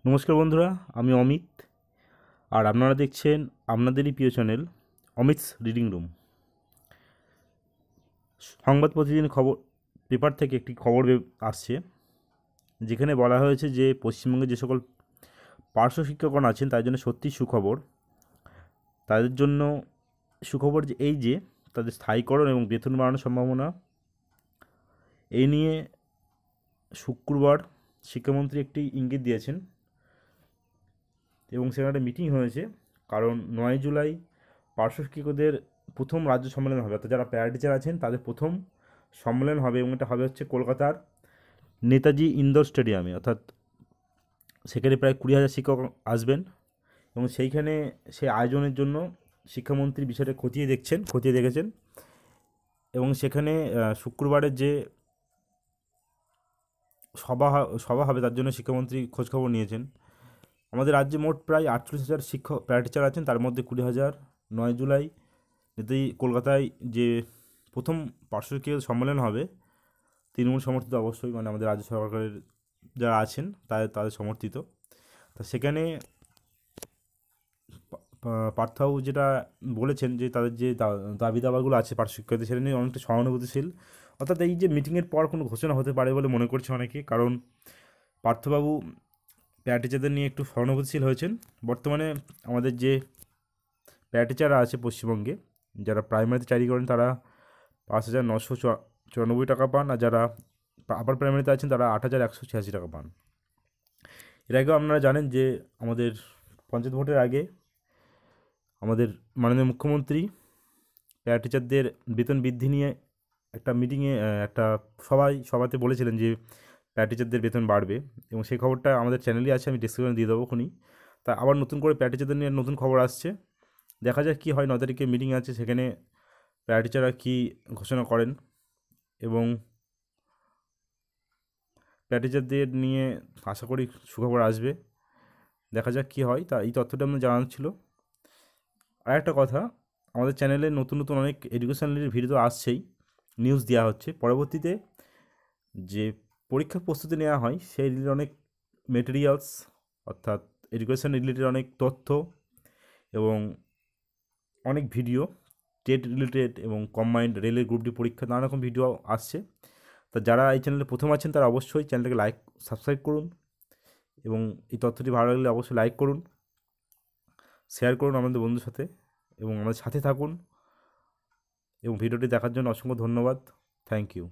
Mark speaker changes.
Speaker 1: নমস্কার বন্ধুরা, আমি অমিত। আর আপনারা দেখছেন আপনাদেরই প্রিয় চ্যানেল অমিতস রিডিং রুম। সংবাদ প্রতিদিন খবর পেপার থেকে একটি খবর আসছে, যেখানে বলা হয়েছে যে পশ্চিমবঙ্গে যে সকল পার্শ্ব শিক্ষকগণ আছেন তাদের জন্য সত্যিই সুখবর। তাদের জন্য সুখবর যে এই যে তাদের স্থায়ীকরণ এবং বেতন বাড়ানোর সম্ভাবনা। এই নিয়ে শুক্রবার শিক্ষামন্ত্রী একটি ইঙ্গিত দিয়েছেন এবং সেখানে একটা মিটিং হয়েছে। কারণ 9 জুলাই পার্শ্ব শিক্ষকদের প্রথম রাজ্য সম্মেলন হবে, অর্থাৎ যারা প্যারা টিচার আছেন তাদের প্রথম সম্মেলন হবে, এবং এটা হবে হচ্ছে কলকাতার নেতাজি ইন্দোর স্টেডিয়ামে। অর্থাৎ সেখানে প্রায় 20,000 শিক্ষক আসবেন, এবং সেইখানে সেই আয়োজনের জন্য শিক্ষামন্ত্রী বিষয়টা খতিয়ে দেখেছেন। এবং সেখানে শুক্রবারের যে সভা হবে তার জন্য শিক্ষামন্ত্রী খোঁজখবর নিয়েছেন। আমাদের রাজ্যে মোট প্রায় 48,000 শিক্ষক প্যারা টিচার আছেন, তার মধ্যে 20,000 9 জুলাই নেতাজি কলকাতায় যে প্রথম পার্শ্ব শিক্ষক সম্মেলন হবে, তৃণমূল সমর্থিত অবশ্যই, মানে আমাদের রাজ্য সরকারের যারা আছেন তাদের সমর্থিত। তা সেখানে পার্থবাবু যেটা বলেছেন যে তাদের যে দাবি দাবাগুলো আছে পার্শ্ব শিক্ষকদের, সেটা নিয়ে অনেকটা সহানুভূতিশীল। অর্থাৎ এই যে মিটিংয়ের পর কোনো ঘোষণা হতে পারে বলে মনে করছে অনেকে, কারণ পার্থবাবু প্যারা টিচারদের নিয়ে একটু সহানুভূতিশীল হয়েছেন। বর্তমানে আমাদের যে প্যারা টিচাররা আছে পশ্চিমবঙ্গে, যারা প্রাইমারিতে চাকরি করেন তারা 5,994 টাকা পান, আর যারা আপার প্রাইমারিতে আছেন তারা 8,186 টাকা পান। এর আগেও আপনারা জানেন যে আমাদের পঞ্চায়েত ভোটের আগে আমাদের মাননীয় মুখ্যমন্ত্রী প্যারা টিচারদের বেতন বৃদ্ধি নিয়ে একটা মিটিংয়ে একটা সভাতে বলেছিলেন যে প্যারা টিচারদের বেতন বাড়বে, এবং সেই খবরটা আমাদের চ্যানেলই আছে, আমি ডিসক্রিপশনে দিয়ে দেবো খুনি। তা আবার নতুন করে প্যারা টিচারদের নিয়ে নতুন খবর আসছে, দেখা যাক কী হয়। 9 তারিখে মিটিং আছে, সেখানে প্যারা টিচাররা কী ঘোষণা করেন, এবং প্যারা টিচারদের নিয়ে আশা করি সুখবর আসবে। দেখা যাক কী হয়। তা এই তথ্যটা আপনার জানানো ছিল। আর একটা কথা, আমাদের চ্যানেলে নতুন নতুন অনেক এডুকেশন রিলেটেড ভিডিও আসছেই, নিউজ দেওয়া হচ্ছে। পরবর্তীতে যে পরীক্ষার প্রস্তুতি নেওয়া হয় সেই রিলেটেড অনেক মেটেরিয়ালস, অর্থাৎ এডুকেশন রিলেটেড অনেক তথ্য এবং অনেক ভিডিও, টেট রিলেটেড এবং কম্বাইন্ড রেলের গ্রুপ ডি পরীক্ষা নানা রকম ভিডিও আসছে। তা যারা এই চ্যানেলে প্রথম আছেন তারা অবশ্যই চ্যানেলটাকে সাবস্ক্রাইব করুন, এবং এই তথ্যটি ভালো লাগলে অবশ্যই লাইক করুন, শেয়ার করুন আমাদের বন্ধুর সাথে, এবং আমাদের সাথে থাকুন। এবং ভিডিওটি দেখার জন্য অসংখ্য ধন্যবাদ। Thank you.